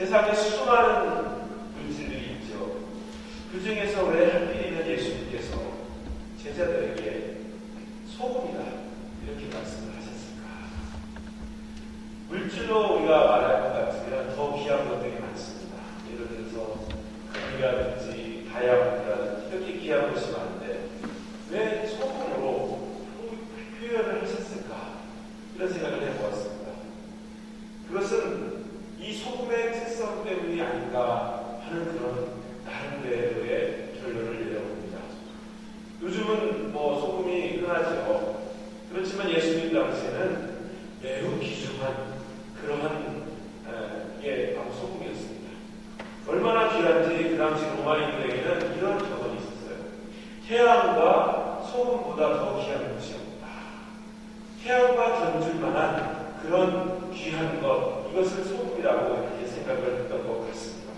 세상에 수많은 물질들이 있죠. 그 중에서 왜 하필이면 예수님께서 제자들에게 소금이다 이렇게 말씀을 하셨을까? 물질로 우리가 말할 것 같으면 더 귀한 것들이 많습니다. 예를 들어서 금이라든지 다이아몬드라든지 이렇게 귀한 것이 많은데 왜 소금으로 표현을 하셨을까? 이런 생각을 해보았습니다. 그것은 이 소금의 특성 때문이 아닌가 하는 그런 나름대로의 결론을 내려봅니다. 요즘은 소금이 흔하죠. 그렇지만 예수님 당시에는 매우 귀중한 그러한 게 바로 소금이었습니다. 얼마나 귀한지 그 당시 로마인들에게는 이런 격언이 있었어요. 태양과 소금보다 더 귀한 것이 없다. 태양과 견줄 만한 그런 귀한 것, 이것을 소금이라고 이렇게 생각을 했던 것 같습니다.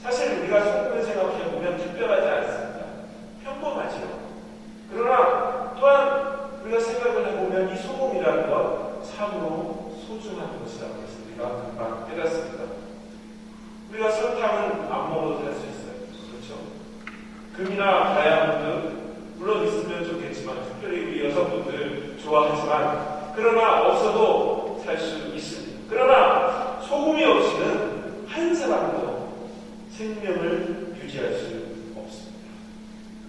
사실 우리가 소금을 생각해보면 특별하지 않습니다. 평범하죠. 그러나 또한 우리가 생각을 해보면 이 소금이라는 것 참으로 소중한 것이라는 것을 우리가 금방 깨닫습니다. 우리가 설탕은 안 먹어도 될 수 있어요. 그렇죠? 금이나 다이아몬드 물론 있으면 좋겠지만 특별히 우리 여성분들 좋아하지만 그러나 없어도 살 수 있습니다. 그러나 소금이 없이는 한 사람도 생명을 유지할 수 없습니다.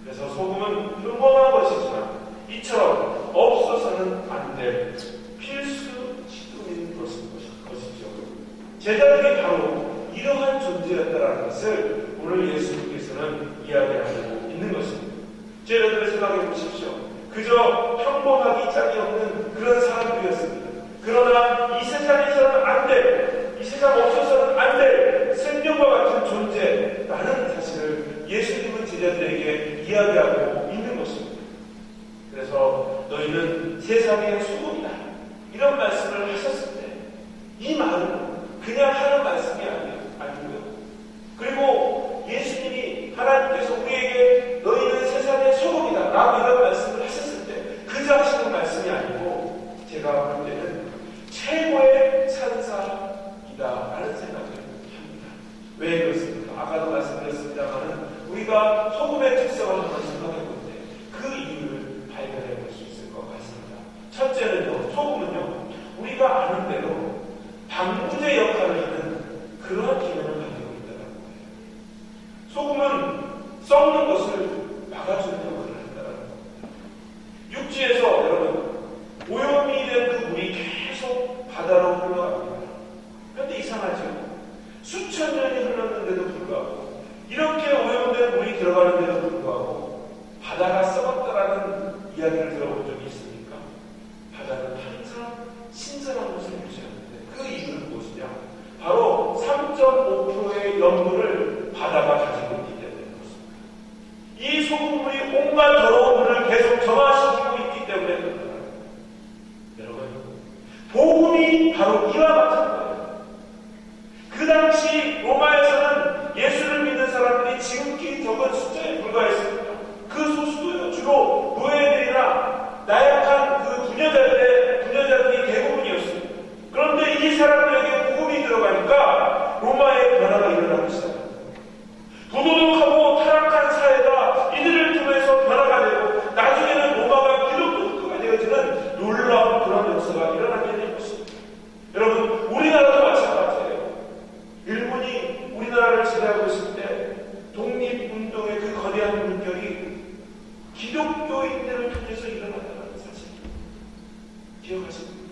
그래서 소금은 평범한 것이지만 이처럼 없어서는 안 될 필수 식품인 것이죠. 제자들이 바로 이러한 존재였다는 것을 오늘 예수님께서는 이야기하고 있는 것입니다. 제자들을 생각해 보십시오. 그저 평범하기 짝이 없는 그런 사람들이었습니다. 그러나 이 세상에서는 안 될, 이 세상 없어서는 안 될 생명과 같은 존재라는 사실을 예수님은 제자들에게 이야기하고 있는 것입니다. 그래서 너희는 세상의 소금이다. 이런 말씀을 하셨을 때 이 말은 그냥 하는 말씀이 아니고요. 그리고 예수님이 하나님께서 우리에게 너희는 세상의 소금이다 라고 이런 말씀을 하셨을 때 그저 하시는 말씀이 아니고 제가 볼 때는 최고의 찬사이다 라는 생각을 합니다. 왜 그렇습니까? 아까도 말씀드렸습니다만 우리가 소금의 특성을 한번 생각해 볼 때 그 이유를 발견해 볼 수 있을 것 같습니다. 첫째는요, 소금은요, 우리가 아는 대로 방부제 역할을 하는 그러한 기능을 가지고 있다는 거예요. 소금은 썩는 것을 막아주는 역할을 한다는 겁니다. 육지에서 여러분 오염이 된 그 물이 계속 바다로 흘러갑니다. 그런데 이상하죠. 수천 년이 흘렀는데도 불구하고 이렇게 오염된 물이 들어가는데도 불구하고 바다가 썩었다라는 이야기를 들어본 적이 있습니까? 바다는 항상 신선한 것을 유지하는데 그 이유는 무엇이냐? 바로 3.5%의 염분을 바다가 가지고 있기 때문에 그렇습니다. 이 소금물이 온갖 더러운 물을 계속 정화시키고 있기 때문에 그렇습니다. 여러분, 복음이 바로 이와 같은 거예요. 그 당시 로마에서는 예수를 믿는 사람들이 지극히 적은 숫자에 불과했습니다. 그 소수도요, 주로 노예들이나 나약한 그 부녀자들이 대부분이었습니다. 그런데 이 사람들에게 복음이 들어가니까 로마의 변화가 일어나기 시작합니다. 부도덕하고 타락한 사회가 이들을 통해서 변화가 되고 나중에는 로마가 기독교 국가가 되어지는 놀라운 그런 역사가 일어나게 된 것입니다. 여러분, 우리나라도 마찬가지예요. 일본이 우리나라를 지배하고 있을 때 독립운동의 그 거대한 물결이 기독교인들을 통해서 일어났다는 사실 기억하십니까?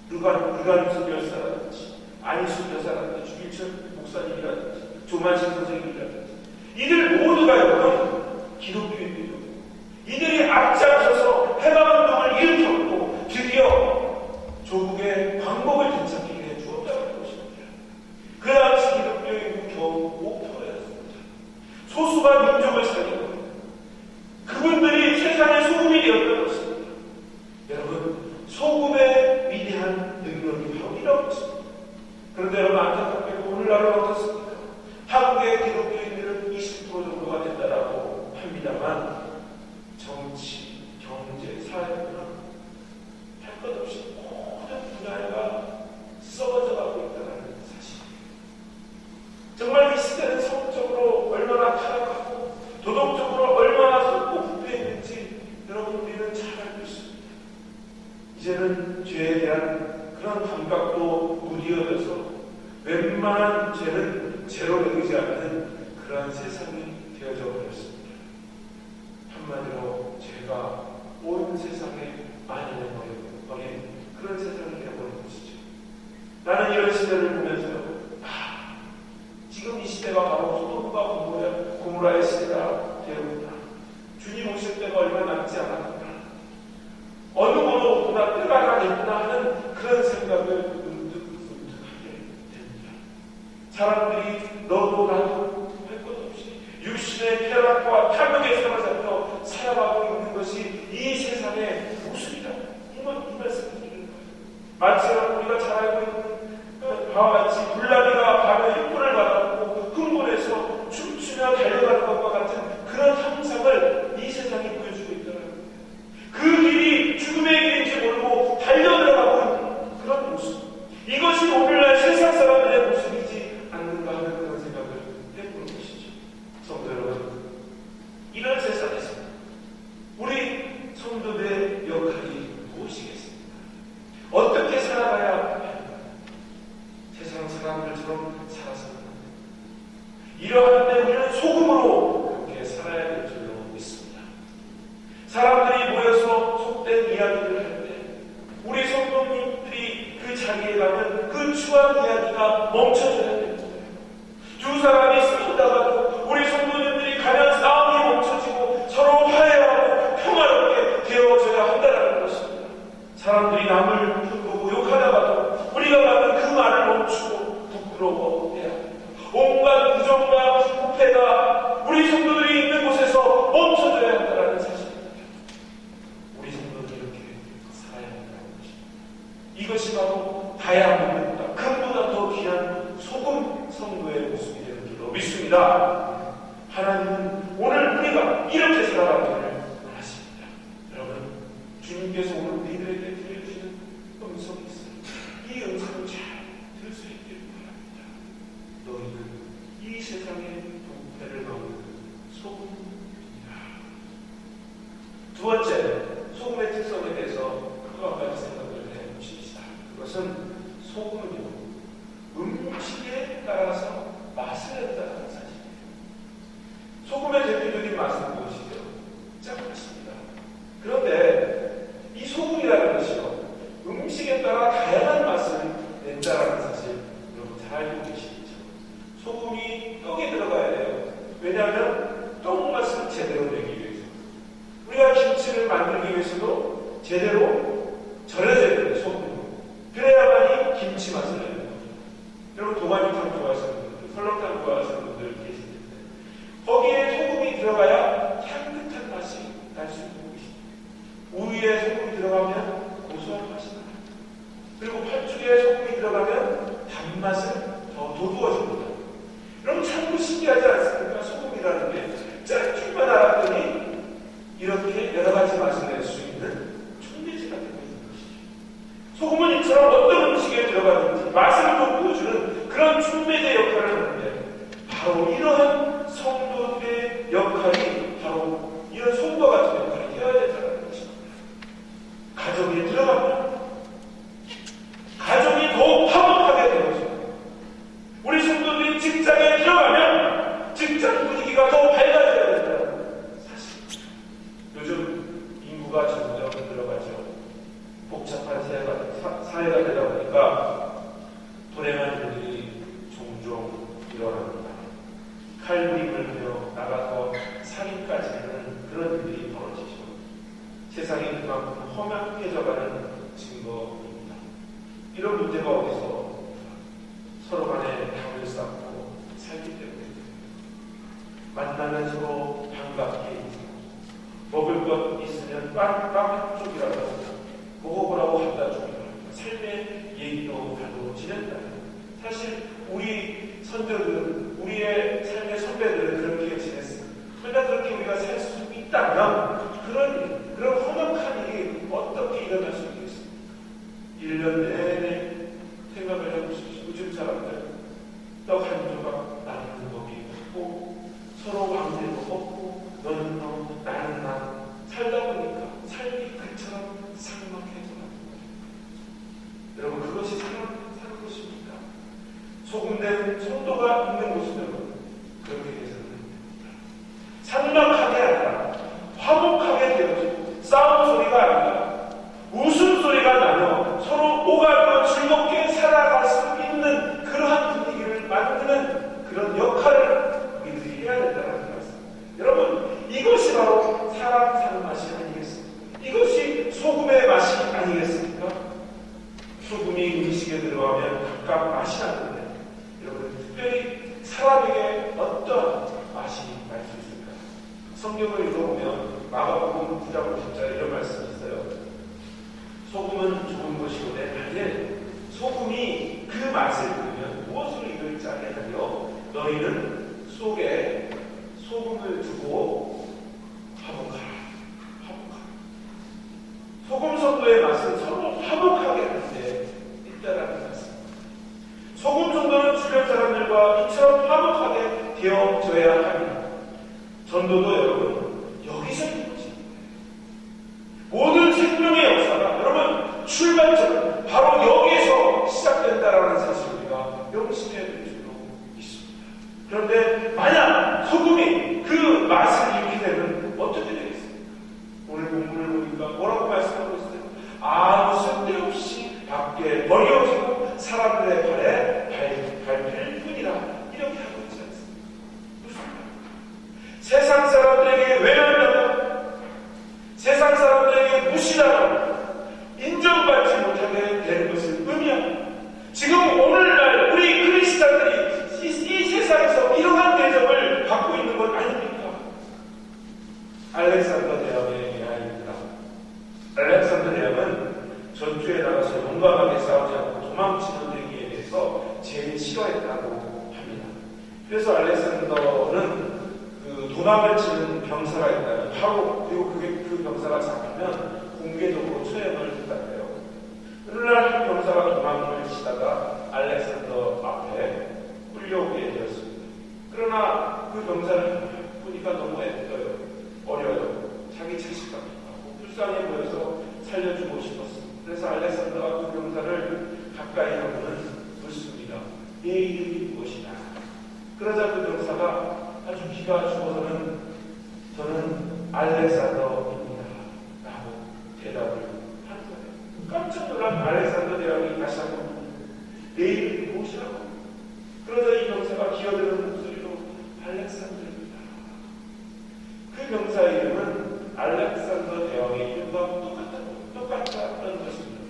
르간수 열사라든지 안희수 여사라든지 주길천 목사님이라든지 조만식 선생님이라든지 이들 모두가 여러분 기독교인들이요. 이들이 앞장서서 해방운동을 일으켰고 드디어 조국의 광복을 되찾게 해주었다는 것입니다. 그 당시 기독교인은 겨우 5%였습니다. 소수가 민족을 살리고 그분들이 세상의 소금이 되었던 것입니다. 여러분, 소금의 위대한 능력이 바로 이런 것입니다. 그런데 여러분, 안타깝게도 오늘날은 어떻습니까? 한국의 기독교인들은 20% 정도가 된다라고 합니다만 정치, 경제, 사회는 할 것 없이 모든 분야가 썩어져 가고 있다는 사실입니다. 웬만한 죄는 죄로 여기지 않는 그러한 세상이 되어져 버렸습니다. 한마디로 죄가 온 세상에 만연해 버린 그런 세상이 되어버린 것이죠. 나는 이런 시대를 보면서요, 지금 이 시대가 바로 소돔과 고모라의 시대가 되었구나. 주님 오실 때가 얼마 남지 않았구나. 어느 곳보다 때가 가겠구나 하는 그런 생각을 문득하게 됩니다. 사람들이 너도 나도 할 것 없이 육신의 쾌락과 탐욕에 사로잡혀 살아가고 있는 것이 이 세상의 모습이다. 이 말씀을 드리는 거예요. 마치랑 우리가 잘 알고 있는 바와 같이 불나비가 밤에 흉불을 받았고 흥분해서 춤추며 달려가는 것과 같은 그런 형상을 이 세상이 보여주고 있더라고요. 그 길이 죽음의 길인지 모르고 달려들어가고 있는 그런 모습. 이것이 오늘날 세상 사람들의 모습이지 않는가 하는 그런 생각을 해보는 것이죠. 성도 여러분, 이런 세상에서 우리 성도들의 역할이 무엇이겠습니까? 어떻게 살아가야 할까? 세상 사람들처럼 살아서는 이러한데 우리는 소금으로 그렇게 살아야 될 줄로 믿습니다. 사람들이 모여서 속된 이야기를 할 때 우리 성도님들이 그 자리에 가면 그 추한 이야기가 멈춰져야 됩니다. 두 사람이 싸우다가도 우리 성도님들이 가면 싸움이 멈춰지고 서로 화해하고 평화롭게 되어져야 한다는 것입니다. 사람들이 남을 흉보고 욕하다가도 우리가 가면 그 말을 멈추고 부끄러워해야 합니다. 온갖 부정과 부패가 우리 성도들이 있는 곳에서 멈춰져야 한다는 사실입니다. 우리 성도들이 이렇게 살아야 한다는 것입니다. 이것이 바로 다양한 금보다 더 귀한 소금 성도의 모습이 되는 줄로 믿습니다. 하나님은 오늘 우리가 이렇게 살아가기를 원하십니다. 여러분, 주님께서 오늘 우리들에게 들려주시는 음성이 있어요. 이 음성을 잘 들을 수 있기를 바랍니다. 너희는 이 세상의 부패를 막는 소금이라. 두 번째, 소금의 특성에 대해서 그와 같이 생각을 해보십시다. 그것은 소금은요, 음식에 따라서 맛을 낸다는 사실이에요. 소금의 대표적인 맛은 무엇이죠? 짠맛입니다. 그런데 이 소금이라는 것이요, 음식에 따라 다양한 맛을 낸다는 사실 여러분 잘 알고 계시죠? 소금이 떡에 들어가야 돼요. 왜냐하면 떡 맛을 제대로 내기 위해서. 우리가 김치를 만들기 위해서도 제대로 절여져야 돼요, 소금으로. 그래야만이 김치 맛을 내는 거죠. 여러분 도가니탕 좋아하시는 분들, 설렁탕 좋아하시는 분들 계실 텐데 거기에 소금이 들어가야 향긋한 맛이 날 수 있는 것입니다. 우유에 소금이 들어가면 고소한 맛이 나요. 그리고 팥죽에 소금이 들어가면 단맛은 더 돋우어집니다. 여러분 참 신기하지 않습니까? 소금이라는 게 짤줄만 알았더니 이렇게 여러 가지 맛을 낼 수 있는 촉매제가 되고 있는 것이죠. 소금은 이처럼 어떤 음식에 들어가든지 맛을 돋구어주는 그런 촉매제 역할을 하는데 바로 이러한 성도들의 역할이 바로 이런 손과 같은 역할이 되어야 된다는 것입니다. 가정에 들어가면 가정이 더욱 화목하게 되어집니다. 우리 성도들이 직장에 들어가면 직장 분위기가 더 밝아져야 된다는 사실입니다. 요즘 인구가 점점 들어가죠. 복잡한 사회가 되다 보니까 불행한 일들이 종종 일어납니다. 칼부림을 하며 나가서 살인까지 하는 그런 일들이 벌어지죠. 세상이 그만큼 험악해져가는 증거입니다. 이런 문제가 어디서 서로 간에 병을 쌓고 살기 때문에 만나면 서로 반갑게 먹을 것 있으면 빵 한 쪽이라도 먹어보라고 갖다 주기도 합니다. 삶의 얘기도 나누고 지낸다. 사실 우리 선조들은 우리의 삶의 선배들은 그렇게 지냈습니다. 그러나 그렇게 우리가 살 수 있다면 그런 험악한 일이 어떻게 일어날 수 있겠습니까? 1년 내내 생각을 해보십시오. 요즘 사람들 떡 한 조각 나누는 법이 없고 서로 왕래도 없고 너는 너 나는 나 살다 보니까 삶이 그처럼 삭막해져 가는 거예요. 여러분 그것이 사는 것입니까? 소금 사람에게 어떤 맛이 날 수 있을까요? 성경을 읽어보면 마가복음 9장 50절에 이런 말씀이 있어요. 소금은 좋은 것이오되 만일 소금이 그 맛을 들으면 무엇으로 이를 짜게 하며 너희는 속에 소금을 두고 화목하라. 소금 성도의 맛은 서로 화목하게 하는데 있다라는 말씀. 소금 성도는 주변 사람들과 이처럼 화목하게 되어져야 합니다. 전도도 여러분 여기서 이루어집니다. 모든 생명의 역사가 여러분 출발점 바로 여기에서 시작된다라는 사실 우리가 명심해야 될 줄로 있습니다. 그런데 만약 소금이 그 맛을 잃게 되면 어떻게 되겠습니까? 오늘 본문을 보니까 뭐라고 말씀하고 있어요? 아무 쓸데없이 밖에 버려지고 사람들의 발에 밟힐 뿐이라 이렇게 하고 있지 않습니까? 무슨말이에요? 세상 사람들에게 외면당하고 세상 사람들에게 무시당하고 인정받지 못하게 되는 것을 의미합니다. 지금 오늘날 우리 크리스찬들이 이 세상에서 이러한 대접을 받고 있는 것 아닙니까? 알렉산더 대왕의 아이입니다. 알렉산더 대왕은 전투에 나가서 용감하게 싸우지 않고 도망치는 행위에 대해서 제일 싫어했다고 합니다. 그래서 알렉산더는 그 도망을 치는 병사가 있다면 바로 그리고 그 병사가 잡히면 공개적으로 처형을 했다고요. 오늘날 한 병사가 도망을 치다가 알렉산더 앞에 끌려오게 되었습니다. 그러나 그 병사를 보니까 너무 애써요. 어려요. 자기 자식과 불쌍해 보여서 살려주고 싶었습니다. 그래서 알렉산더가 그 병사를 가까이 하고는 묻습니다. 내 이름이 무엇이냐? 그러자 그 병사가 아주 기가 죽어서는 저는 알렉산더입니다. 라고 대답을 한 거예요. 깜짝 놀란 알렉산더 대왕이 다시 한번 내 이름이 무엇이라고? 그러자 이 병사가 기어드는 목소리로 알렉산더입니다. 그 병사의 이름은 알렉산더 대왕의 이름과 똑같았던 것입니다.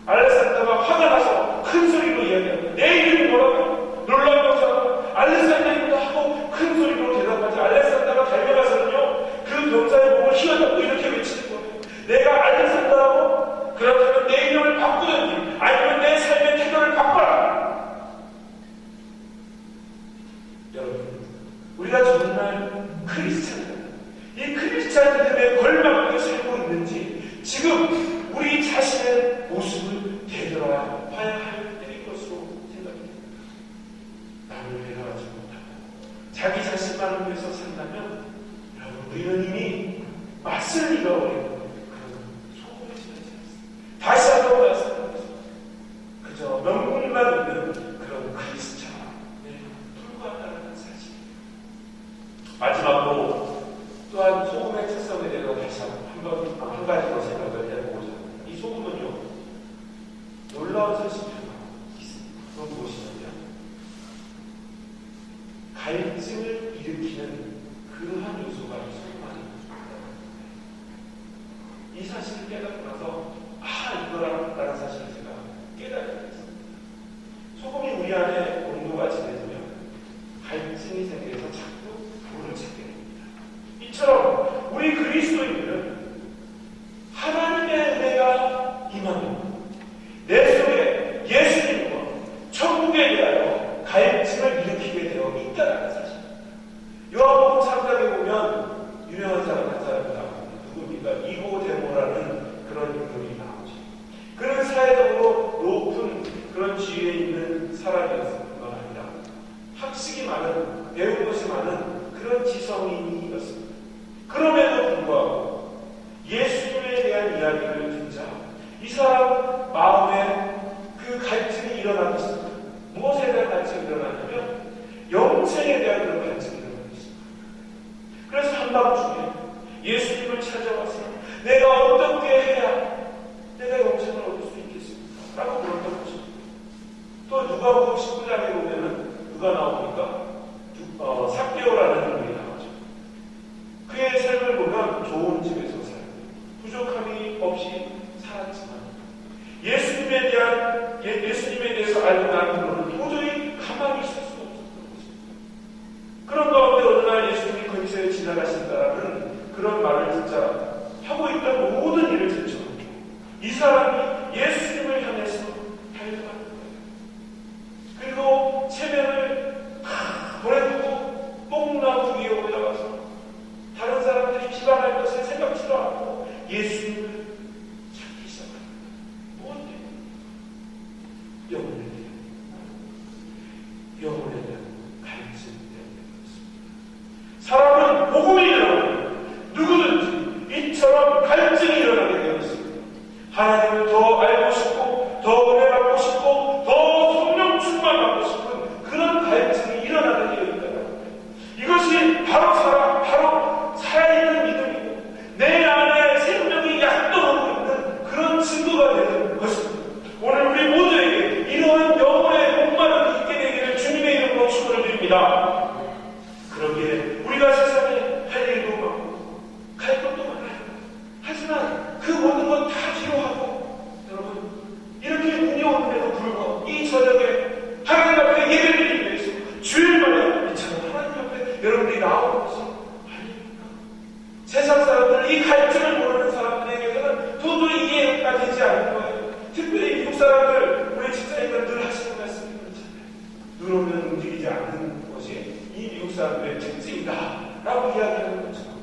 알렉산더가 화가 나서 큰 소리로 이야기합니다. 내 이름이 뭐라고? 놀란 병사가 알렉산더입니다 하고 큰 소리로 대답하지 알렉산더가 달려가서는요 그 병사의 목을 휘어잡고 이렇게 외치는 거예요. 내가 알렉산더라고? 그렇다면 내 이름을 바꾸든지 아니면 내 삶의 태도를 바꿔라. 여러분 우리가 정말 크리스찬입니다. 이 크리스찬 믿음에 걸맞게 살고 있는지 지금 우리 자신의 모습을 되돌아봐야 할 때일 것으로 생각합니다. 남을 배려하지 못하고 자기 자신만을 위해서 산다면 여러분 우리는 이미 맛을 잃어버리는 그런 소금에 지나지 않습니다. 다시 한번 말씀드리겠습니다. 그저 명분만 있는 그런 크리스찬에 불과하다는 사실. 마지막으로 또한 소금의 특성에 대해서 다시 한 가지 더 생각을 해보고자 합니다. 이 소금은요 놀라운 사실이 있습니다. 그건 무엇이냐면 갈증을 일으키는 그러한 요소가 이 소금 안에 있습니다. 이 사실을 깨닫고 나서 이거라는 사실을 제가 깨닫게 됐습니다. 소금이 우리 안에 온도가 지내면 갈증이 생겨서 자꾸 불을 찾게 됩니다. 이처럼 우리 그리스도인들은 하나님의 은혜가 임하면 내 속에 예수님과 천국에 대하여 갈증을 일으키게 되어 있다는 사실입니다. 요한복음 3장에 보면 유명한 사람 한 사람이 나옵니다. 누굽니까? 니고데모라는 그런 인물이 나오죠. 그는 사회적으로 높은 그런 지위에 있는 사람이었을 뿐만 아니라 학식이 많은, 배운 것이 많은 그런 지성인이었습니다. 그럼에도 불구하고 예수님에 대한 이야기를 듣자 이 사람 마음에 그 갈증이 일어나기 시작합니다. 무엇에 대한 갈증이 일어나냐면 영생에 대한 그런 갈증이 일어나기 시작합니다. 그래서 한밤중에 예수님을 찾아와서 내가 어떻게 해야 내가 영생을 얻을 수 있겠습니까? 라고 물었던 것입니다. 또 누가복음 19장에 보면은 누가 나오니까 삭개오라는 인물이 나오죠. 그의 삶을 보면 좋은 집에서 살고 부족함이 없이 살았지만 예수님에 대해서 알고 난 후로는 도저히 가만히 있을 수가 없었던 것입니다. 영혼에 대한 갈증 때문에 그렇습니다. 사람은 복음이 일어나면 누구든지 이처럼 갈증이 일어나게 되어 있습니다. 하나님을 더 알고 싶고 더 은혜 받고 싶고 더 성령 충만 받고 싶은 그런 갈증이 일어나게 되어 있다는 거예요. 이것이 바로 살아있는 믿음이고 내 안에 생명이 약동하고 있는 그런 증거가 되는 것입니다. 오늘 우리 모두에게 이러한 영혼의 목마름이 있게 되기를 주님의 이름으로 축원을 드립니다. 그러기에 우리가 세상에 할 일도 많고 갈 것도 많아요. 하지만 그 모든 것 다 필요하고 여러분 이렇게 눈이 오는데도 불구하고 이 저녁에 하나님 앞에 예배를 드리기 위해서 주일마다 이처럼 하나님 앞에 여러분들이 나오는 것이 아닙니까? 세상 사람들, 이 갈증을 모르는 사람들에게서는 도저히 이해가 되지 않는 거예요. 특별히 미국 사람들, 우리 집사님들 늘 하시는 말씀이 그렇잖아요. 눈 오면 움직이지 않는 것이 이 미국 사람들의 특징이다 라고 이야기하는 것처럼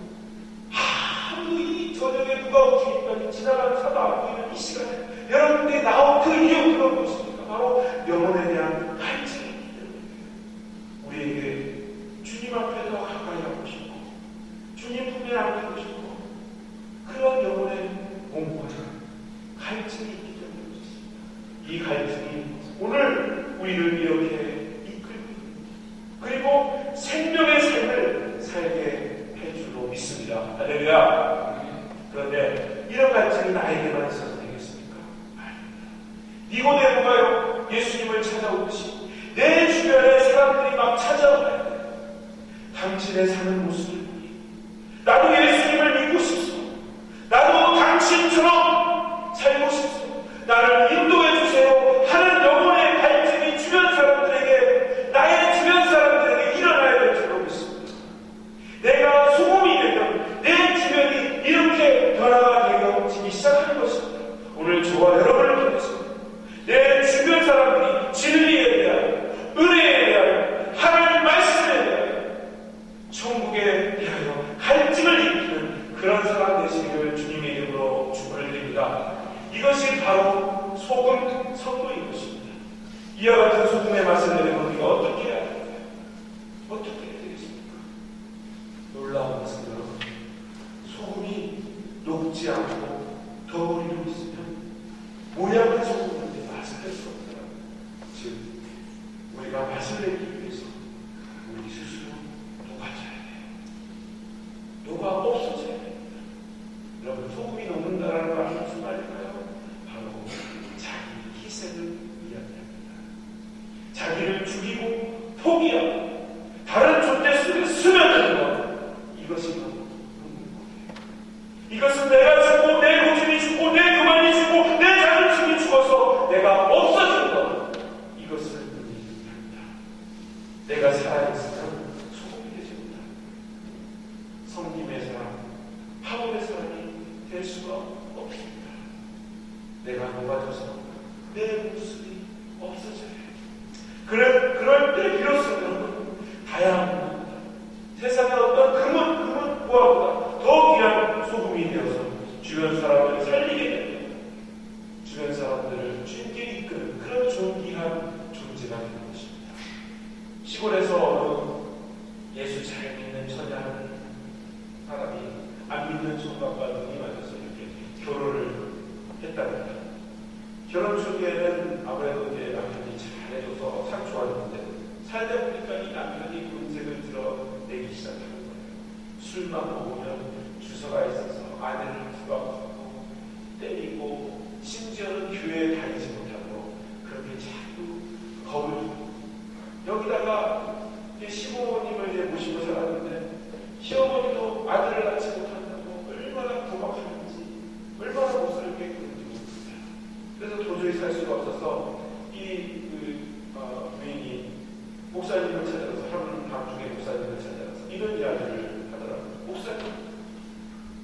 아무도 이 저녁에 누가 움직이니까 지나가는 차도 안 보이는 이 시간에 여러분들이 나온 그 이유 그건 무엇입니까? 바로 영혼에 대한 갈증이기 때문에 우리에게 주님 앞에 더 가까이 하고 싶고 주님 품에 안기고 싶고 그런 영혼의 공부하는 갈증이 있기 때문에 그렇습니다. 이 갈증이 오늘 우리를 이렇게 이끌고 그리고 생명의 삶을 살게 할 줄로 믿습니다. 할렐루야. 그런데 이런 갈증이 나에게만 있어서 되겠습니까? 아닙니다. 니고데모가요 예수님을 찾아오듯이 내 주변에 사람들이 막 찾아오는데 당신의 사는 모습을 보니 나도 예수님을 믿고 싶소. 나도 당신처럼 살고 싶소. 나를 인도해 주세요 하는 영혼의 갈증이 주변 사람들에게 나의 주변 사람들에게 일어나야 될 줄로 믿습니다. 내가 소금이 되면 내 주변이 이렇게 변화가 되어지기 시작하는 것입니다. 오늘 저와 여러분을 통해서 내 주변 사람들이 진리에 대하여 은혜에 대하여 하나님 말씀에 대하여 천국에 대하여 갈증을 일으키는 그런 사람 되시기를 주님의 이름으로 축원을 드립니다. 이것이 바로 소금 성도인 것입니다. 이와 같은 소금의 맛을 내는 우리가 어떻게 해야 될까요? 어떻게 해야 되겠습니까? 놀라운 것은 여러분 소금이 녹지 않고 덩어리로 있으면 모양은 소금인데 맛을 낼 수 없더라고요. 즉 우리가 맛을 내기 위해서 우리 스스로 녹아져야 돼요. 녹아 없어져야 됩니다. 여러분 소금이 녹는다는 말은 무슨 말일까요? 바로 자기 희생을 이야기합니다. 자기를 죽이고 포기하고 다른 존재 속에 스며드는 것, 이것이 바로 녹는 거예요. 이것은 내가 죽고 내 고집이 죽고 내 교만이 죽고 내 자존심이 죽어서 내가 없어지는 것, 이것을 의미합니다. 내가 살아있으면 소금이 되지 못합니다. 성김의 사람, 파울의 사람이 될 수가 없습니다. 내가 녹아져서 내 모습이 없어져야 해요. 그럴 때 비로소 여러분 다양한 겁니다. 세상의 어떤 금은 부하보다 더 귀한 소금이 되어서 주변 사람을 살리게 됩니다. 주변 사람들을 주님께 이끄는 그런 존귀한 존재가 되는 것입니다. 시골에서 예수 잘 믿는 처녀한 사람이 안 믿는 총각과 눈이 맞아서 이렇게 결혼을 했답니다. 결혼 초기에는 아무래도 이제 남편이 잘해줘서 참 좋았는데 살다 보니까 이 남편이 문제를 드러내기 시작하는 거예요. 술만 먹으면 주서가 있어서 아내를 구박하고 때리고 심지어는 교회에 다니지 못하고 그렇게 자꾸 겁을 주고 여기다가 시부모님을 이제 모시고 살았는데 시어머니도 아들을 낳지 못한다고 얼마나 구박하는지 얼마나 못살게 했는지 모릅니다. 그래서 도저히 살 수가 없어서 이 부인이 목사님을 찾아가서 한 밤중에 목사님을 찾아가서 이런 이야기를 하더라고요. 목사님,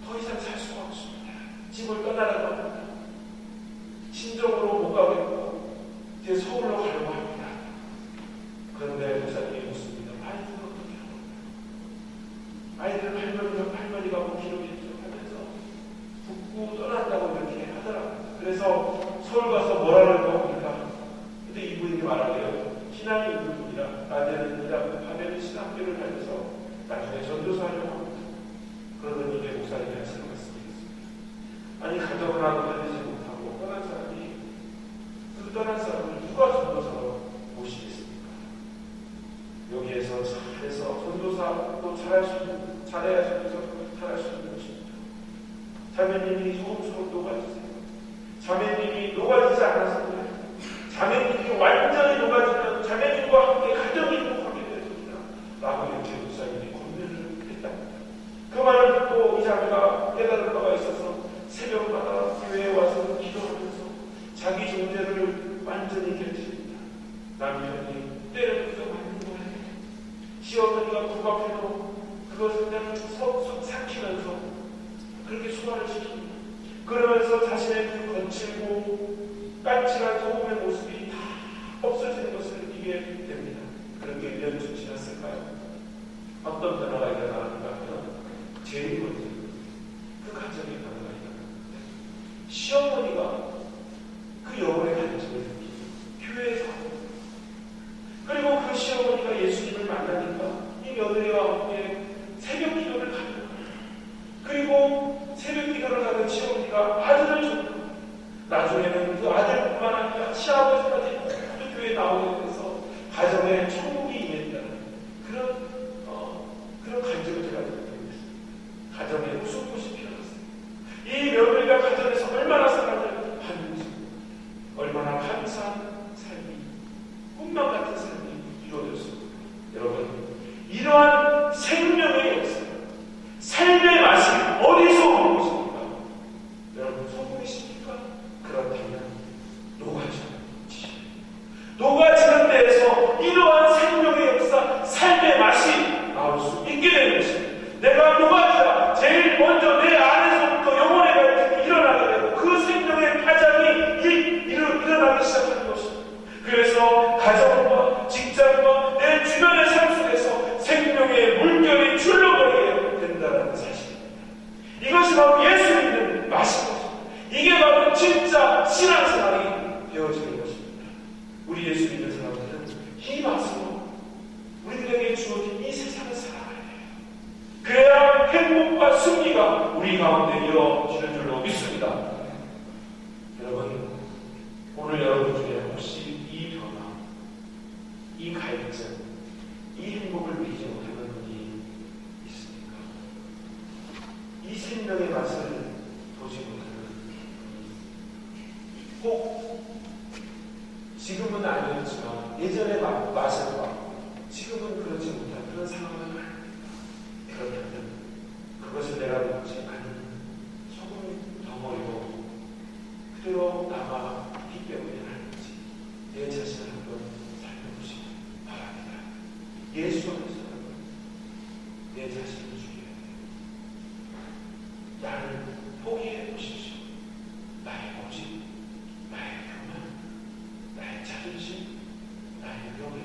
더 이상 살 수가 없습니다. 집을 떠나라고 합니다. 친정으로 못 가겠고 이제 서울로 가려고 합니다. 그런데 목사님이 묻습니다. 아이들 어떻게 하라고요? 아이들 할머니가 뭐 기록했죠 하면서 붓고 떠난다고 이렇게 하더라고요. 그래서 서울 가서 뭐라고 합니까? 근데 이분이 말하래요. 신앙이 있는 분이라 전화도 받지 못하고 떠난 사람이, 그 떠난 사람을 누가 전도사로 모시겠습니까? 여기에서 잘해서 전도사 또 잘해야 전도사 잘할 수 있는 것입니다. 자매님이 소금소금 녹아주세요. 자매님이 녹아지지 않아서 그래요. 자매님이 완전히 녹아지면 자매님과 함께 가정이 행복하게 되었습니다. 라고 이렇게 목사님이 권면을 했답니다. 그 말을 듣고 이 자매가 깨달을 바가 있어서 새벽마다 교회에 와서 기도하면서 자기 존재를 완전히 결정합니다. 남편이 때를 그저 맞는 거예요. 시어머니가 국 앞에도 그것을 그냥 속 삭히면서 그렇게 소화를 시킵니다. 그러면서 자신의 그 거칠고 까칠한 소금의 모습이 다 없어지는 것을 느끼게 됩니다. 그렇게 1년쯤 지났을까요? 어떤 변화가 일어나는가 하면 제일 먼저 그 가정의 변화가 일어납니다. 시어머니가 그 영혼의 간증을 느끼고 교회에서 그리고 그 시어머니가 예수님을 만나니까 이 며느리와 함께 새벽 기도를 가는 거예요. 그리고 새벽 기도를 가는 시어머니가 아들을 줬고 나중에는 그 아들뿐만 아니라 시아버지까지 모두 교회에 나오게 돼서 가정에 천국이 임했다는 그런 간증을 제가 듣게 됐습니다. 가정에 웃음꽃이 피어났어요. 이 며느리가 가정에서 얼마나 사랑을 받는지, 얼마나 감사한 삶이, 꿈만 같은 삶이 이루어졌습니다. 여러분, 이러한 생명의 역사, 삶의 맛이 어디서 오는 것입니까? 여러분, 소금이십니까? 그렇다면 녹아지는 데에서 이러한 생명의 역사, 삶의 맛이 나올 수 있게 되는 것입니다. 내가 녹아지다 제일 먼저 내 안에서부터 영혼의 갈등이 일어나게 되고 그 생명의 파장이 일어나기 시작하는 것입니다. 그래서 가정과 직장과 내 주변의 삶 속에서 생명의 물결이 출렁거리게 된다는 사실입니다. 이것이 바로 예수 믿는 맛입니다. 이게 바로 진짜 신앙생활이 되어지는 것입니다. 우리 예수 믿는 사람들은 이 맛으로 우리들에게 주어진 이 세상을 살아가야 돼요. 그래야 행복과 승리가 우리 가운데 이루어지는 줄로 믿습니다. 여러분, 오늘 여러분 중에 혹시 이 변화, 이 갈증, 이 행복을 누리지 못하는 분이 있습니까? 이 생명의 맛을 보지 못하는 분이 꼭 지금은 아니었지만 예전의 맛을 봤고 지금은 그러지 못한 그런 상황을 그렇다면 그것을 내가 먹지 않은 소금 덩어리로 그대로 남아있기 때문에 할지 내 자신을 한번 살펴보시기 바랍니다. 예수 안에서는 내 자신을 죽여야 돼요. 나를 포기해 보십시오. 나의 고집, 나의 교만, 나의 자존심, 나의 명예,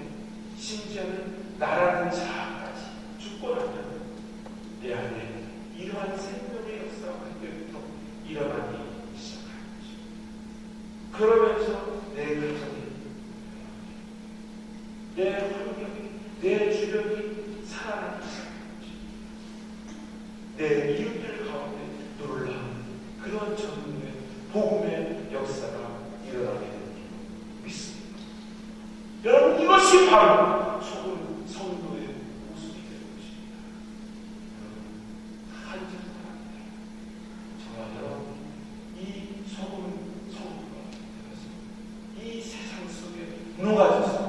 심지어는 나라는 자아까지 죽고 나면 내 안에 이러한 생명의 역사가 그때부터 일어나기 시작하는 것입니다. 그러면서 내 가정이, 내 환경이, 내 주변이 살아나기 시작하는 것입니다. 내 이웃들 가운데 놀라운 그런 전문의 복음의 역사가 일어나게 됩니다. 믿습니다. 여러분, 이것이 바로 소금 성도의 모습이 되는 것입니다. 여러분, 한참 바랍니다. 저와 여러분, 이 소금 성도가 되어서 이 세상 속에 녹아져서